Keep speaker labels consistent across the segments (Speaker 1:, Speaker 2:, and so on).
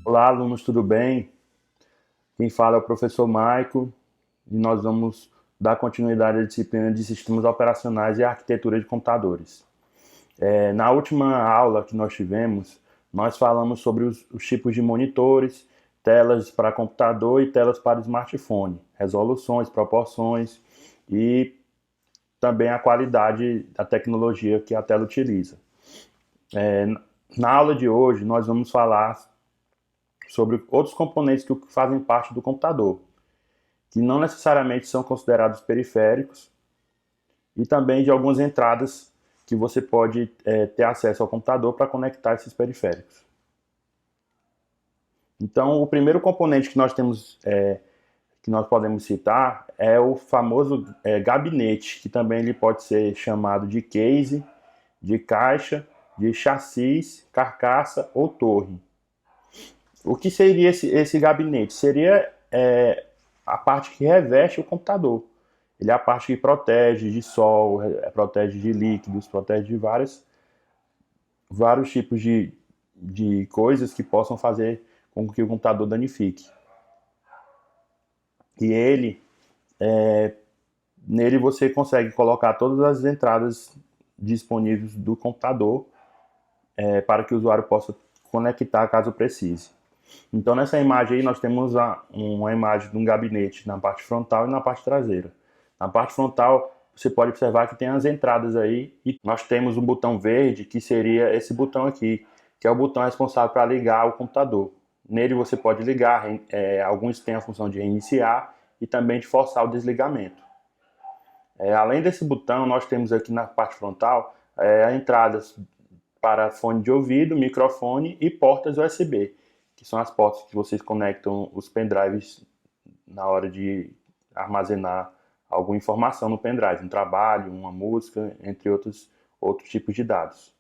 Speaker 1: Olá, alunos, tudo bem? Quem fala é o professor Maico e nós vamos dar continuidade à disciplina de Sistemas Operacionais e Arquitetura de Computadores. Na última aula que nós tivemos, nós falamos sobre os tipos de monitores, telas para computador e telas para smartphone, resoluções, proporções e também a qualidade da tecnologia que a tela utiliza. Na aula de hoje, nós vamos falar sobre outros componentes que fazem parte do computador, que não necessariamente são considerados periféricos, e também de algumas entradas que você pode ter acesso ao computador para conectar esses periféricos. Então, o primeiro componente que nós temos, que nós podemos citar, é o famoso gabinete, que também ele pode ser chamado de case, de caixa, de chassis, carcaça ou torre. O que seria esse gabinete? Seria a parte que reveste o computador. Ele é a parte que protege de sol, protege de líquidos, protege de vários tipos de coisas que possam fazer com que o computador danifique. E nele você consegue colocar todas as entradas disponíveis do computador para que o usuário possa conectar caso precise. Então, nessa imagem aí, nós temos uma imagem de um gabinete na parte frontal e na parte traseira. Na parte frontal, você pode observar que tem as entradas aí e nós temos um botão verde, que seria esse botão aqui, que é o botão responsável para ligar o computador. Nele você pode ligar, alguns têm a função de reiniciar e também de forçar o desligamento. Além desse botão, nós temos aqui na parte frontal entradas para fone de ouvido, microfone e portas USB, que são as portas que vocês conectam os pendrives na hora de armazenar alguma informação no pendrive, um trabalho, uma música, entre outros tipos de dados.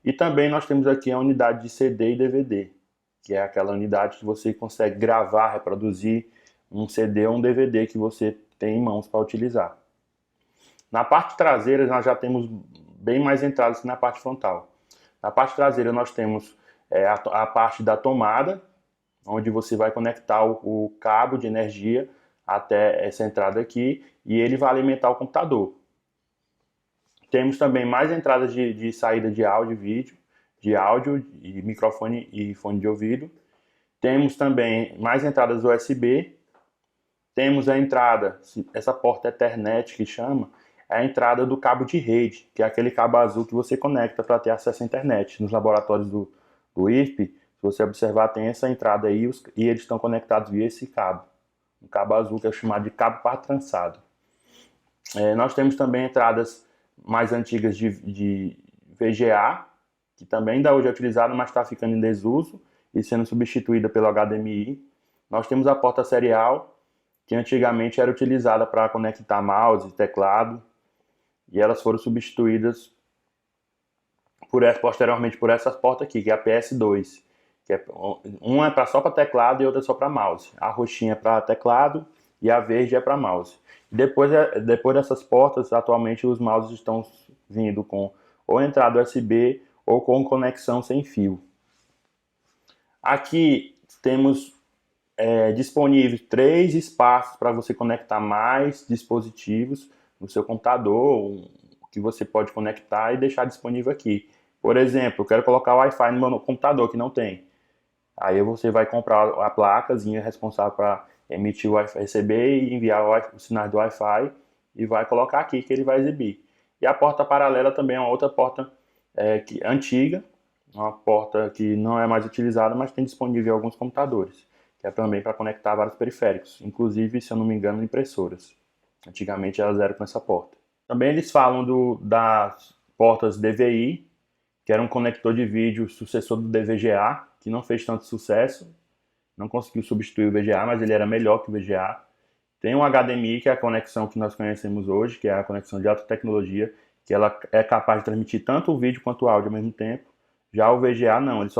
Speaker 1: E também nós temos aqui a unidade de CD e DVD, que é aquela unidade que você consegue gravar, reproduzir um CD ou um DVD que você tem em mãos para utilizar. Na parte traseira nós já temos bem mais entradas que na parte frontal. Na parte traseira nós temos a parte da tomada, onde você vai conectar o cabo de energia até essa entrada aqui e ele vai alimentar o computador. Temos também mais entradas de saída de áudio e vídeo, de áudio, e microfone e fone de ouvido. Temos também mais entradas USB. Temos a entrada, essa porta Ethernet que chama, é a entrada do cabo de rede, que é aquele cabo azul que você conecta para ter acesso à internet. Nos laboratórios do IRP, se você observar, tem essa entrada aí e eles estão conectados via esse cabo. Um cabo azul que é chamado de cabo par trançado. Nós temos também entradas mais antigas de VGA, que também ainda hoje é utilizada, mas está ficando em desuso e sendo substituída pelo HDMI. Nós temos a porta serial, que antigamente era utilizada para conectar mouse e teclado, e elas foram substituídas posteriormente por essas portas aqui, que é a PS2, que uma é só para teclado e outra só para mouse. A roxinha é para teclado e a verde é para mouse. Depois dessas portas, atualmente os mouses estão vindo com ou entrada USB ou com conexão sem fio. Aqui temos disponíveis 3 espaços para você conectar mais dispositivos no seu computador, que você pode conectar e deixar disponível aqui. Por exemplo, eu quero colocar o Wi-Fi no meu computador que não tem. Aí você vai comprar a placazinha responsável para emitir o Wi-Fi, receber e enviar o sinal do Wi-Fi e vai colocar aqui que ele vai exibir. E a porta paralela também é uma outra porta antiga, uma porta que não é mais utilizada, mas tem disponível em alguns computadores, que é também para conectar vários periféricos, inclusive, se eu não me engano, impressoras. Antigamente elas eram com essa porta. Também eles falam das portas DVI, que era um conector de vídeo sucessor do DVGA, que não fez tanto sucesso, não conseguiu substituir o VGA, mas ele era melhor que o VGA. Tem um HDMI, que é a conexão que nós conhecemos hoje, que é a conexão de alta tecnologia, que ela é capaz de transmitir tanto o vídeo quanto o áudio ao mesmo tempo. Já o VGA não, ele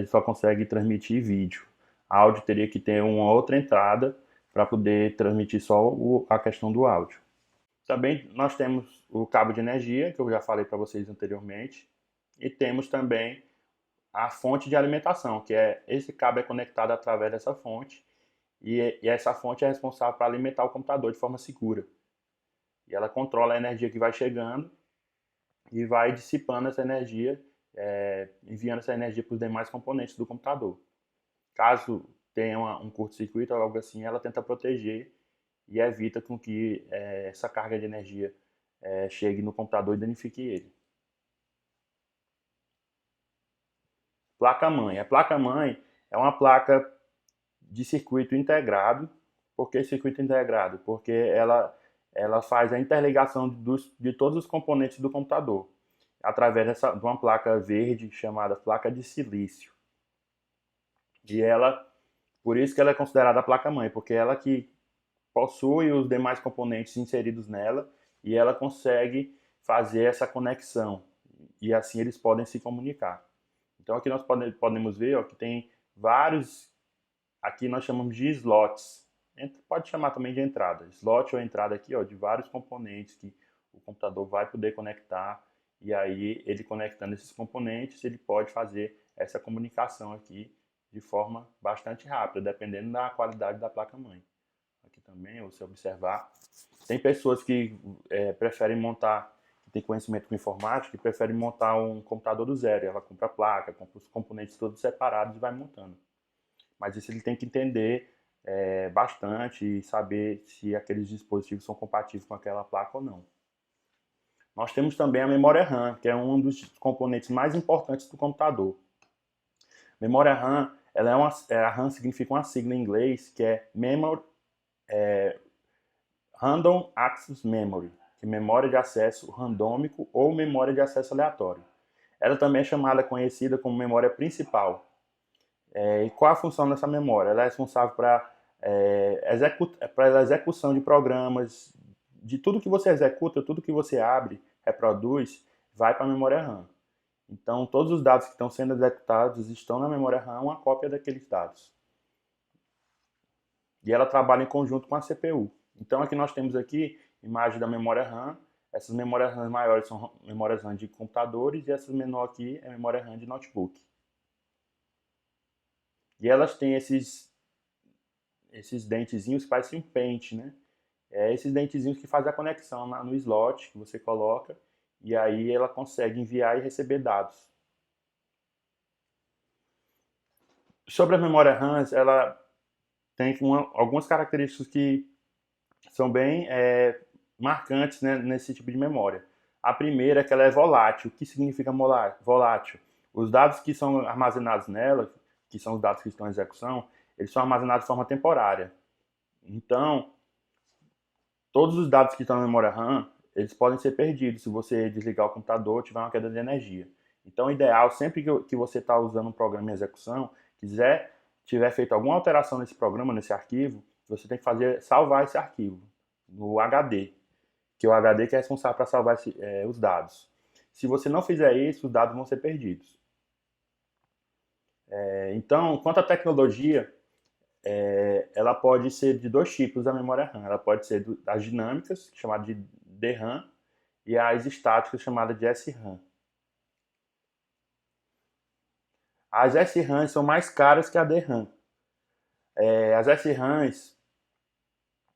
Speaker 1: só consegue transmitir vídeo. Áudio teria que ter uma outra entrada para poder transmitir só a questão do áudio. Também nós temos o cabo de energia, que eu já falei para vocês anteriormente, e temos também a fonte de alimentação, que é esse cabo é conectado através dessa fonte e essa fonte é responsável para alimentar o computador de forma segura. E ela controla a energia que vai chegando e vai dissipando essa energia, enviando essa energia para os demais componentes do computador. Caso tenha um curto-circuito ou algo assim, ela tenta proteger e evita com que essa carga de energia chegue no computador e danifique ele. Placa-mãe. A placa-mãe é uma placa de circuito integrado. Por que circuito integrado? Porque ela faz a interligação de todos os componentes do computador através de uma placa verde chamada placa de silício. E por isso que ela é considerada a placa-mãe, porque ela que possui os demais componentes inseridos nela e ela consegue fazer essa conexão e assim eles podem se comunicar. Então aqui nós podemos ver que tem vários, aqui nós chamamos de slots, pode chamar também de entrada. Slot ou entrada aqui de vários componentes que o computador vai poder conectar e aí ele conectando esses componentes ele pode fazer essa comunicação aqui de forma bastante rápida, dependendo da qualidade da placa-mãe. Aqui também, você observar. Tem pessoas que preferem montar, que tem conhecimento com informática, que preferem montar um computador do zero. Ela compra a placa, compra os componentes todos separados e vai montando. Mas isso ele tem que entender bastante e saber se aqueles dispositivos são compatíveis com aquela placa ou não. Nós temos também a memória RAM, que é um dos componentes mais importantes do computador. Memória RAM, a RAM significa uma sigla em inglês que é Random Access Memory, que é memória de acesso randômico ou memória de acesso aleatório. Ela também é conhecida como memória principal. E qual a função dessa memória? Ela é responsável para a execução de programas, de tudo que você executa, tudo que você abre, reproduz, vai para a memória RAM. Então, todos os dados que estão sendo executados estão na memória RAM, uma cópia daqueles dados. E ela trabalha em conjunto com a CPU. Então, aqui nós temos aqui imagem da memória RAM. Essas memórias RAM maiores são memórias RAM de computadores e essas menor aqui é memória RAM de notebook. E elas têm esses dentezinhos que parecem um pente, né? Esses dentezinhos que fazem a conexão no slot que você coloca e aí ela consegue enviar e receber dados. Sobre a memória RAM, ela tem algumas características que são bem marcantes, né, nesse tipo de memória. A primeira é que ela é volátil. O que significa volátil? Os dados que são armazenados nela, que são os dados que estão em execução, eles são armazenados de forma temporária. Então, todos os dados que estão na memória RAM, eles podem ser perdidos se você desligar o computador ou tiver uma queda de energia. Então, o ideal, sempre que você está usando um programa em execução, tiver feito alguma alteração nesse programa, nesse arquivo, você tem que salvar esse arquivo no HD, que é o HD que é responsável para salvar os dados. Se você não fizer isso, os dados vão ser perdidos. Então, quanto à tecnologia, ela pode ser de dois tipos da memória RAM. Ela pode ser das dinâmicas, chamada de DRAM, e as estáticas, chamada de SRAM. As SRAMs são mais caras que a DRAM. As SRAMs,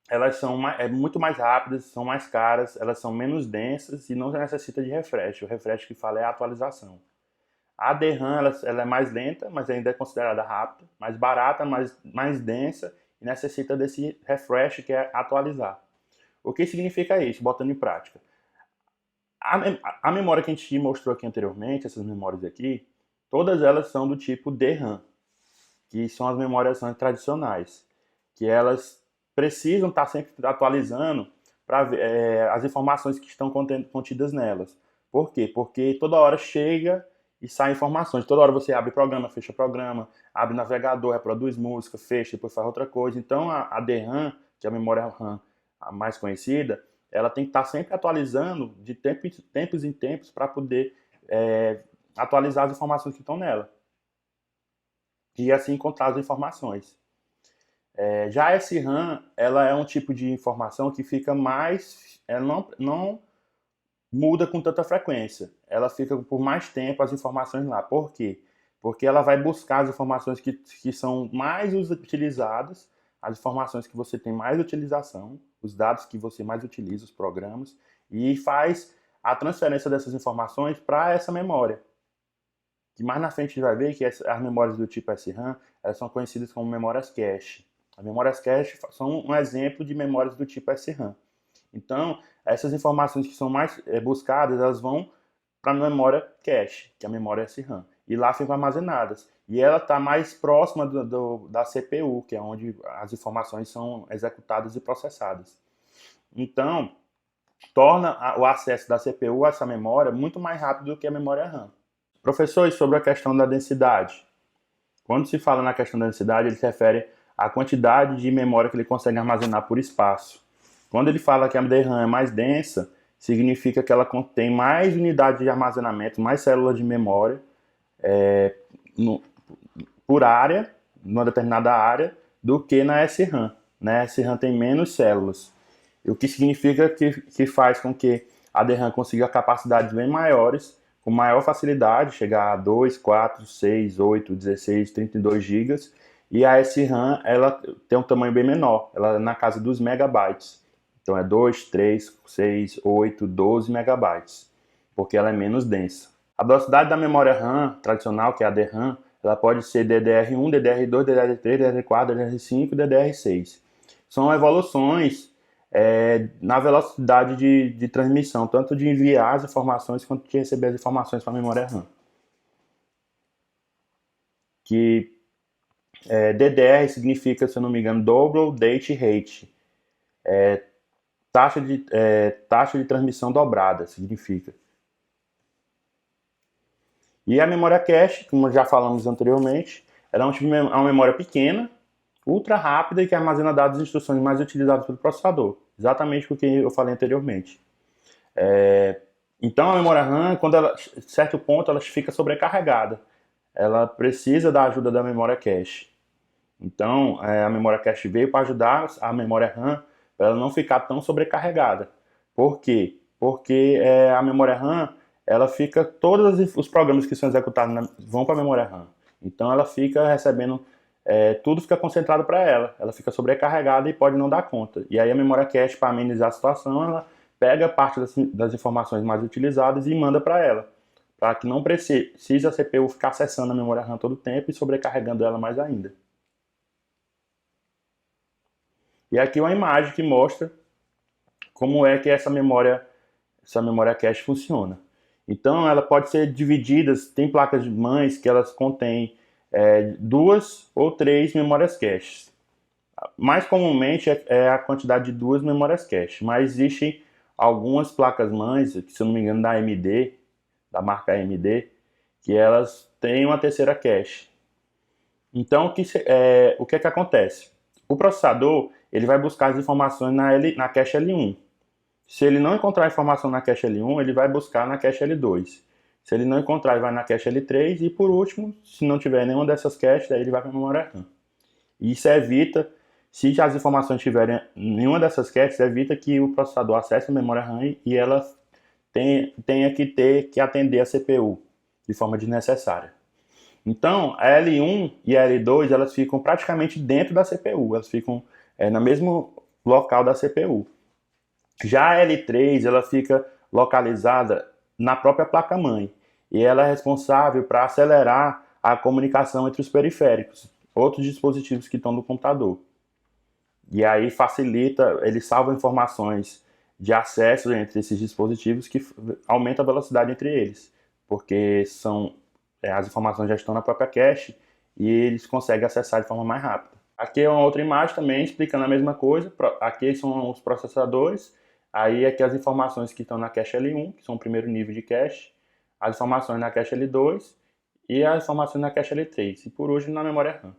Speaker 1: elas são muito mais rápidas, são mais caras, elas são menos densas e não necessita de refresh. O refresh que fala é a atualização. A DRAM ela é mais lenta, mas ainda é considerada rápida, mais barata, mais densa e necessita desse refresh que é atualizar. O que significa isso, botando em prática? A memória que a gente mostrou aqui anteriormente, essas memórias aqui, todas elas são do tipo DRAM, que são as memórias RAM tradicionais, que elas precisam estar sempre atualizando para ver as informações que estão contidas nelas. Por quê? Porque toda hora chega e sai informações. Toda hora você abre programa, fecha programa, abre navegador, reproduz música, fecha, depois faz outra coisa. Então a DRAM, que é a memória RAM a mais conhecida, ela tem que estar sempre atualizando de tempos em tempos para poder atualizar as informações que estão nela. E assim encontrar as informações. Já a SRAM, ela é um tipo de informação que fica mais... Ela não muda com tanta frequência. Ela fica por mais tempo as informações lá. Por quê? porque ela vai buscar as informações que são mais utilizadas, as informações que você tem mais utilização, os dados que você mais utiliza, os programas, e faz a transferência dessas informações para essa memória. Que mais na frente a gente vai ver que as memórias do tipo SRAM, elas são conhecidas como memórias cache. As memórias cache são um exemplo de memórias do tipo SRAM. Então, essas informações que são mais buscadas, elas vão para a memória cache, que é a memória SRAM. E lá ficam armazenadas. E ela está mais próxima da CPU, que é onde as informações são executadas e processadas. Então, torna o acesso da CPU a essa memória muito mais rápido do que a memória RAM. Professores, sobre a questão da densidade. Quando se fala na questão da densidade, ele se refere à quantidade de memória que ele consegue armazenar por espaço. Quando ele fala que a DRAM é mais densa, significa que ela contém mais unidades de armazenamento, mais células de memória por área, numa determinada área, do que na SRAM. Na SRAM tem menos células, o que significa que faz com que a DRAM consiga capacidades bem maiores, com maior facilidade, chegar a 2, 4, 6, 8, 16, 32 GB, e a SRAM ela tem um tamanho bem menor, ela é na casa dos megabytes. Então é 2, 3, 6, 8, 12 megabytes, porque ela é menos densa. A velocidade da memória RAM tradicional, que é a DRAM, ela pode ser DDR1, DDR2, DDR3, DDR4, DDR5 e DDR6. São evoluções na velocidade de transmissão, tanto de enviar as informações quanto de receber as informações para a memória RAM. Que DDR significa, se eu não me engano, Double Date Rate. Taxa de transmissão dobrada, significa. E a memória cache, como já falamos anteriormente, ela é uma memória pequena, ultra rápida e que armazena dados e instruções mais utilizadas pelo processador. Exatamente o que eu falei anteriormente. Então a memória RAM, quando ela, a certo ponto, ela fica sobrecarregada. Ela precisa da ajuda da memória cache. Então a memória cache veio para ajudar a memória RAM para ela não ficar tão sobrecarregada. Por quê? Porque a memória RAM, ela fica, todos os programas que são executados vão para a memória RAM. Então ela fica recebendo, tudo fica concentrado para ela. Ela fica sobrecarregada e pode não dar conta. E aí a memória cache, para amenizar a situação, ela pega parte das informações mais utilizadas e manda para ela, para que não precise a CPU ficar acessando a memória RAM todo o tempo e sobrecarregando ela mais ainda. E aqui uma imagem que mostra como é que essa memória cache funciona. Então ela pode ser dividida, tem placas de mães que elas contêm 2 ou 3 memórias caches. Mais comumente é a quantidade de 2 memórias cache, mas existem algumas placas mães, que se eu não me engano da AMD, da marca AMD, que elas têm uma terceira cache. Então o que acontece? O processador ele vai buscar as informações na cache L1. Se ele não encontrar informação na cache L1, ele vai buscar na cache L2. Se ele não encontrar, ele vai na cache L3 e, por último, se não tiver nenhuma dessas caches, daí ele vai para a memória RAM. E isso evita, se as informações tiverem nenhuma dessas caches, evita que o processador acesse a memória RAM e ela tenha que atender a CPU de forma desnecessária. Então, a L1 e a L2, elas ficam praticamente dentro da CPU, elas ficam no mesmo local da CPU. Já a L3, ela fica localizada na própria placa-mãe e ela é responsável para acelerar a comunicação entre os periféricos, outros dispositivos que estão no computador. E aí facilita, ele salva informações de acesso entre esses dispositivos que aumenta a velocidade entre eles, porque as informações já estão na própria cache e eles conseguem acessar de forma mais rápida. Aqui é uma outra imagem também explicando a mesma coisa. Aqui são os processadores. Aí aqui as informações que estão na cache L1, que são o primeiro nível de cache, as informações na cache L2 e as informações na cache L3. E por último na memória RAM.